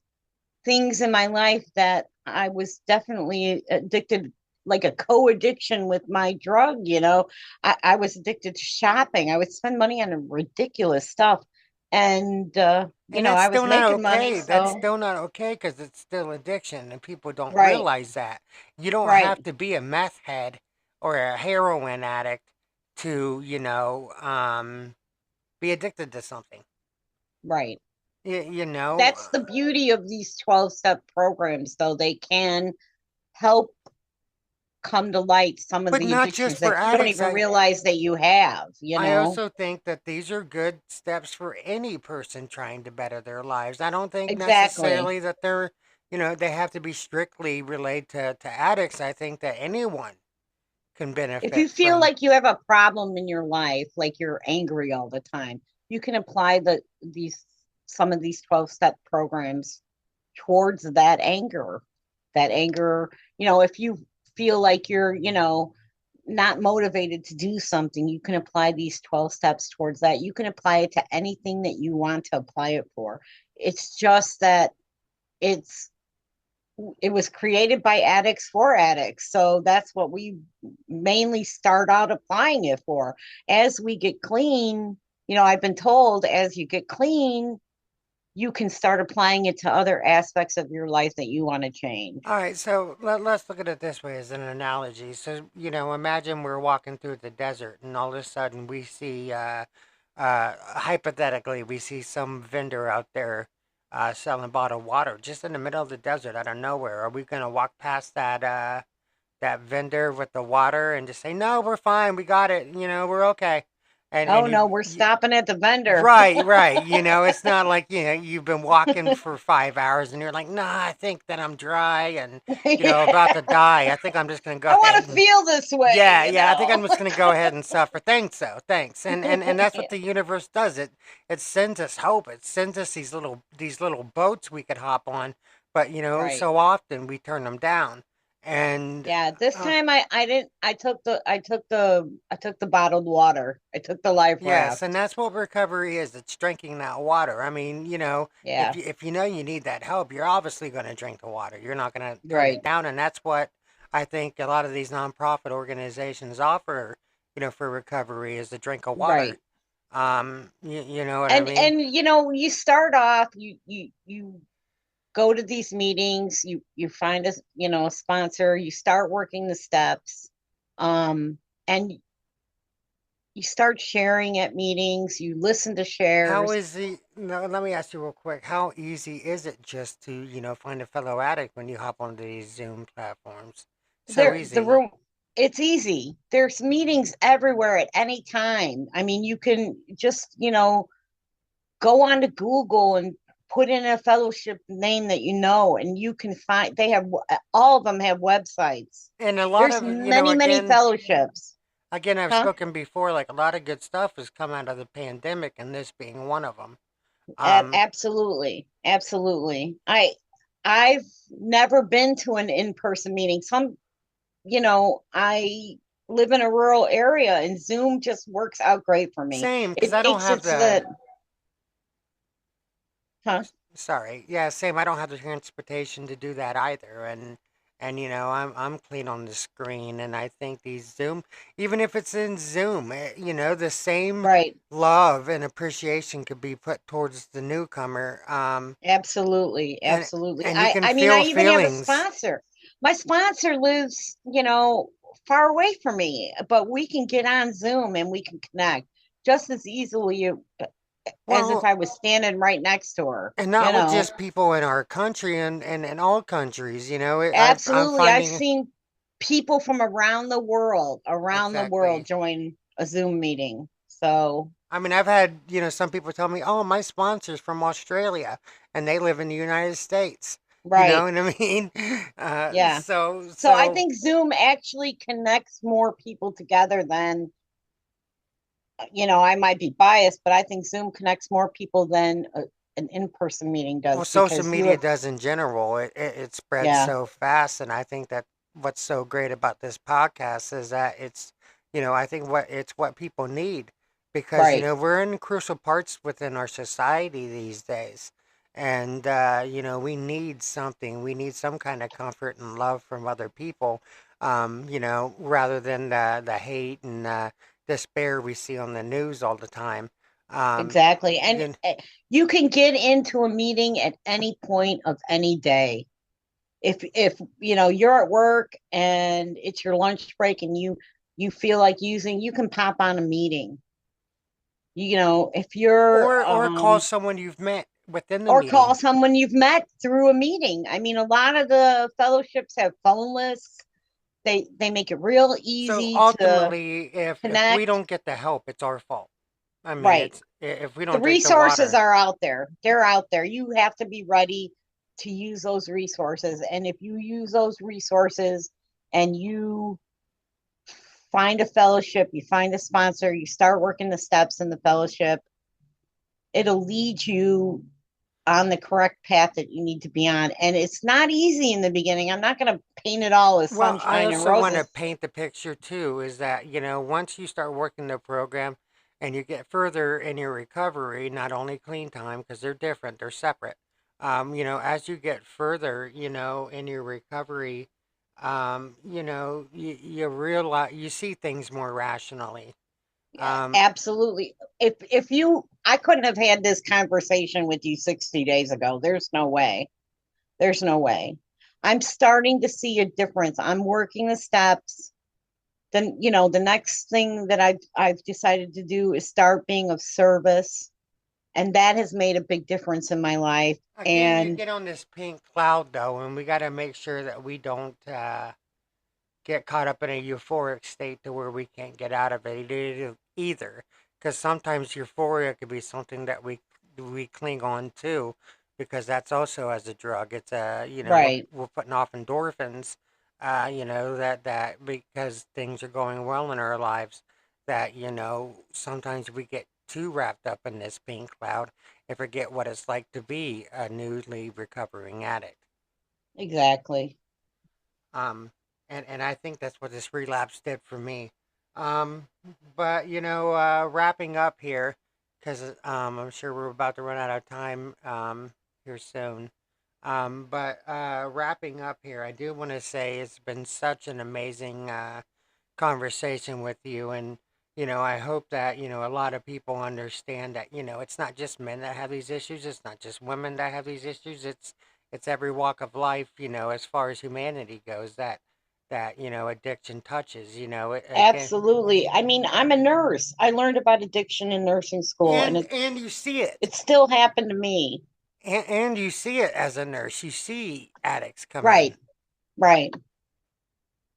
B: things in my life that I was definitely addicted, like a co-addiction with my drug, you know. I was addicted to shopping. I would spend money on ridiculous stuff. And
A: and that's
B: I was
A: still not
B: making money,
A: okay. That's
B: so
A: still not okay because it's still addiction, and people don't
B: right,
A: realize that. You don't
B: right,
A: have to be a meth head or a heroin addict to, be addicted to something.
B: right.
A: Y- you know,
B: That's the beauty of these 12-step programs, though. They can help come to light some of
A: but
B: the
A: not
B: addictions
A: just for
B: that you don't
A: addicts.
B: even realize that you have, you
A: I
B: know.
A: also think that these are good steps for any person trying to better their lives. I don't think
B: Exactly.
A: necessarily that they have to be strictly related to addicts. I think that anyone can
B: If you
A: benefit
B: feel
A: from.
B: like you have a problem in your life, like you're angry all the time, you can apply these some of these 12-step programs towards that anger. That anger, if you feel like you're, not motivated to do something, you can apply these 12 steps towards that. You can apply it to anything that you want to apply it for. It's just that it's it was created by addicts for addicts. So that's what we mainly start out applying it for. As we get clean, I've been told as you get clean, you can start applying it to other aspects of your life that you want to change.
A: All right, so let's look at it this way as an analogy. So, imagine we're walking through the desert and all of a sudden we see, hypothetically, we see some vendor out there selling bottled water just in the middle of the desert out of nowhere. Are we going to walk past that vendor with the water and just say, no, we're fine, we got it, we're okay?
B: Oh
A: And
B: no, we're stopping at the vendor.
A: right, right. It's not like, you've been walking for 5 hours and you're like, nah, I think that I'm dry and, about to
B: Yeah.
A: die. I think I'm just going to go
B: I
A: ahead
B: want to
A: and,
B: feel this way,
A: yeah, yeah, I think I'm just going to go ahead and suffer. Thanks, so thanks. And that's what
B: Yeah,
A: the universe does. It sends us hope. It sends us these little boats we could hop on, but,
B: right.
A: so often we turn them down. And,
B: Yeah, this
A: uh,
B: time I didn't I took the bottled water. I took the life
A: yes, and
B: raft.
A: that's what recovery is. It's drinking that water. I mean,
B: Yeah,
A: if you know you need that help, you're obviously going to drink the water. You're not going to turn it
B: right,
A: down, and that's what I think a lot of these nonprofit organizations offer. For recovery is a drink of water.
B: right.
A: You know what I mean?
B: And you start off, you go to these meetings, you find a sponsor, you start working the steps, and you start sharing at meetings, you listen to
A: How
B: shares.
A: is the? No, let me ask you real quick. How easy is it just to find a fellow addict when you hop onto these Zoom platforms? So
B: The
A: easy.
B: room, it's easy. There's meetings everywhere at any time. I mean, you can just, go on to Google and put in a fellowship name that you know, and you can all of them have websites.
A: And a lot
B: There's
A: of
B: many, many
A: again,
B: fellowships.
A: Again, I've
B: Huh?
A: spoken before, like a lot of good stuff has come out of the pandemic, and this being one of them. Um,
B: Absolutely. Absolutely. I've never been to an in-person meeting. I live in a rural area and Zoom just works out great for me.
A: Same, because
B: It
A: I don't
B: makes
A: have
B: it so that,
A: the.
B: huh?
A: Sorry, yeah, same. I don't have the transportation to do that either, and I'm clean on the screen, and I think these Zoom, even if it's in Zoom, the same
B: Right.
A: love and appreciation could be put towards the newcomer,
B: Absolutely.
A: and
B: Absolutely.
A: and you can
B: I mean, I
A: feel
B: even have a
A: feelings.
B: sponsor. My sponsor lives, far away from me, but we can get on Zoom and we can connect just as easily as if
A: Well,
B: I was standing right next to her,
A: and
B: you
A: not with
B: know.
A: just people in our country and in all countries, I'm
B: Absolutely. I've
A: finding
B: seen people from around the world
A: exactly.
B: join a Zoom meeting. So,
A: I mean, I've had, some people tell me, "Oh, my sponsor's from Australia and they live in the United States." You know
B: right.
A: what I mean?
B: Yeah.
A: So
B: So I
A: so
B: think Zoom actually connects more people together than, I might be biased, but I think Zoom connects more people than an in-person meeting
A: well,
B: does
A: social
B: because you
A: media
B: have,
A: does in general. It spreads
B: yeah,
A: so fast, and I think that what's so great about this podcast is that I think what people need because
B: right.
A: we're in crucial parts within our society these days, and we need something. We need some kind of comfort and love from other people, rather than the hate and despair we see on the news all the time. Um,
B: Exactly. And
A: you
B: you can get into a meeting at any point of any day. If you're at work and it's your lunch break and you feel like using, you can pop on a meeting. If you're
A: or call someone you've met within the
B: or call
A: meeting.
B: someone you've met through a meeting. I mean, a lot of the fellowships have phone lists. They make it real
A: So
B: easy to
A: ultimately, if we
B: connect.
A: don't get the help, it's our fault. I mean,
B: Right.
A: it's if we
B: The
A: don't drink the
B: resources
A: water.
B: are out there. They're out there. You have to be ready to use those resources. And if you use those resources and you find a fellowship, you find a sponsor, you start working the steps in the fellowship, it'll lead you on the correct path that you need to be on. And it's not easy in the beginning. I'm not going to paint it all as
A: Well, I
B: sunshine and
A: also want to
B: roses.
A: paint the picture too. Is that once you start working the program, and you get further in your recovery, not only clean time because they're different, they're separate. As you get further, in your recovery, you realize you see things more rationally.
B: Yeah,
A: Um,
B: absolutely. I couldn't have had this conversation with you 60 days ago. There's no way. There's no way. I'm starting to see a difference. I'm working the steps. Then, the next thing that I've decided to do is start being of service, and that has made a big difference in my life.
A: Again, you
B: And
A: get on this pink cloud though, and we got to make sure that we don't get caught up in a euphoric state to where we can't get out of it either. Because sometimes euphoria could be something that we cling on to, because that's also as a drug. It's
B: right,
A: we're putting off endorphins, that because things are going well in our lives, that sometimes we get too wrapped up in this pink cloud and forget what it's like to be a newly recovering addict.
B: exactly.
A: Um, and I think that's what this relapse did for me. Um, but wrapping up here, because I'm sure we're about to run out of time here soon. But wrapping up here, I do want to say it's been such an amazing conversation with you, and I hope that a lot of people understand that it's not just men that have these issues, it's not just women that have these issues, it's every walk of life, as far as humanity goes, that addiction touches, again,
B: Absolutely. I mean, I'm a nurse. I learned about addiction in nursing school, and
A: and you see it.
B: it still happened to me.
A: And you see it as a nurse. You see addicts come in.
B: Right, right.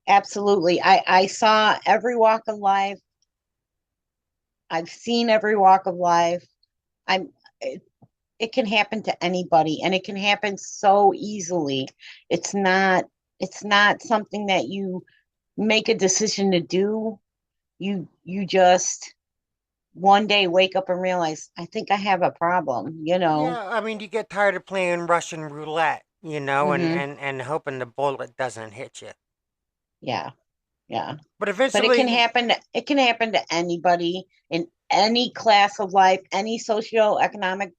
B: Absolutely. I saw every walk of life. I've seen every walk of life. I'm it, it can happen to anybody and it can happen so easily. It's not it's not something that you make a decision to do. You just one day wake up and realize, I think I have a problem, you know.
A: Yeah, I mean, you get tired of playing Russian roulette, and
B: Hmm.
A: and hoping the bullet doesn't hit you.
B: Yeah, yeah.
A: But
B: But it can
A: eventually,
B: happen it can happen to anybody in any class of life, any socioeconomic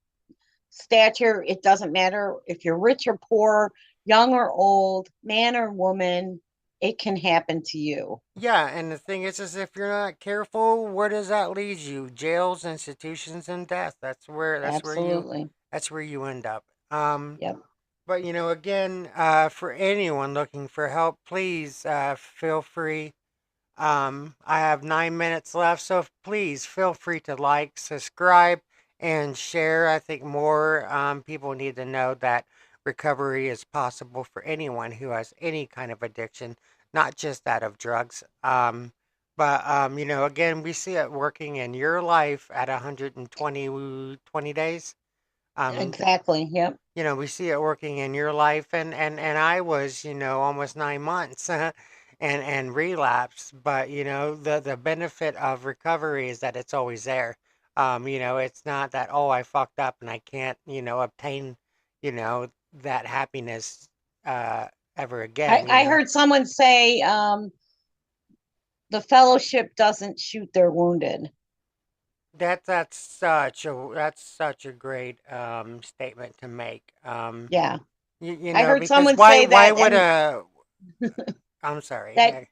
B: stature. It doesn't matter if you're rich or poor, young or old, man or woman, it can happen to you.
A: yeah, and the thing is if you're not careful, where does that lead you? Jails, institutions, and death.
B: Absolutely.
A: That's where you end up.
B: Yep.
A: But again, for anyone looking for help, please feel free. I have 9 minutes left, so please feel free to like, subscribe, and share. I think more people need to know that recovery is possible for anyone who has any kind of addiction, not just that of drugs. But again, we see it working in your life at 120 days. Um,
B: Exactly. Yep.
A: we see it working in your life, and I was, almost 9 months, and relapse. But the benefit of recovery is that it's always there. It's not that, oh, I fucked up and I can't, obtain, that happiness uh ever
B: I,
A: again.
B: I heard someone say the fellowship doesn't shoot their wounded.
A: That's such a great statement to make.
B: Yeah.
A: You
B: I
A: know,
B: heard
A: because
B: someone
A: why
B: say
A: why
B: that,
A: would
B: and
A: a I'm sorry.
B: that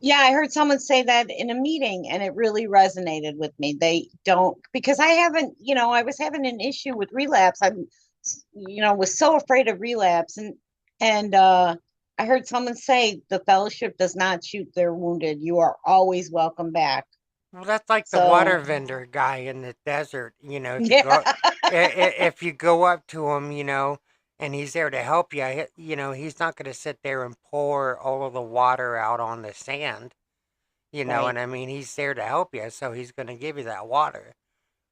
B: yeah, I heard someone say that in a meeting, and it really resonated with me. They don't, because I haven't, I was having an issue with relapse. I'm, was so afraid of relapse, and I heard someone say the fellowship does not shoot their wounded. You are always welcome back.
A: Well, that's like the water
B: So
A: vendor guy in the desert. If you
B: yeah,
A: go, if you go up to him, and he's there to help you, he's not going to sit there and pour all of the water out on the sand.
B: right.
A: And I mean, he's there to help you, so he's going to give you that water.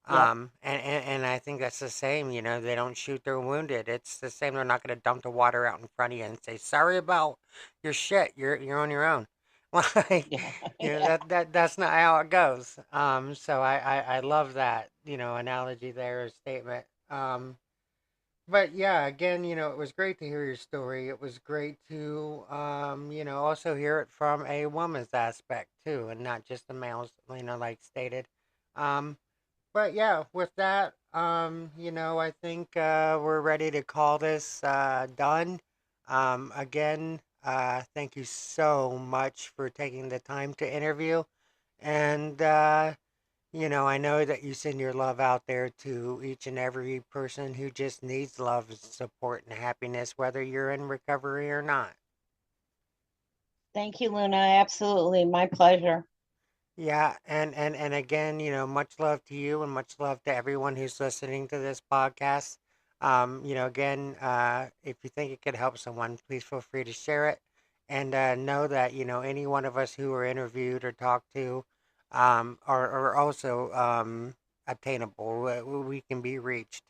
B: Yep.
A: And I think that's the same. They don't shoot their wounded. It's the same. They're not going to dump the water out in front of you and say, "Sorry about your shit. You're on your own." Like,
B: Yeah. Yeah.
A: that's not how it goes. So I love that analogy there, or statement. But yeah, again, it was great to hear your story. It was great to also hear it from a woman's aspect too, and not just the males. Like stated. Um, but yeah, with that, I think we're ready to call this done. Again, thank you so much for taking the time to interview. And, I know that you send your love out there to each and every person who just needs love, support, and happiness, whether you're in recovery or not.
B: Thank you, Luna. Absolutely. My pleasure.
A: Yeah, and again, much love to you and much love to everyone who's listening to this podcast. Again, if you think it could help someone, please feel free to share it, and know that any one of us who are interviewed or talked to, are also obtainable. We can be reached.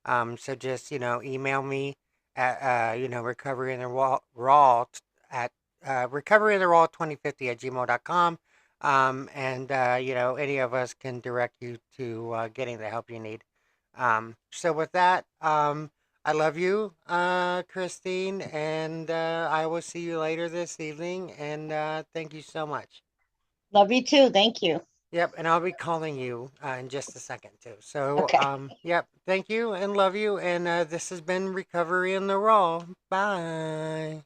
A: So just email me at recovery in the raw at recovery in the raw 2050 at gmail.com. And any of us can direct you to getting the help you need. So with that, I love you, Christine, and I will see you later this evening. And thank you so much.
B: Love you too. Thank you.
A: Yep, and I'll be calling you in just a second too. So,
B: Okay.
A: yep, thank you and love you. And this has been Recovery in the Raw. Bye.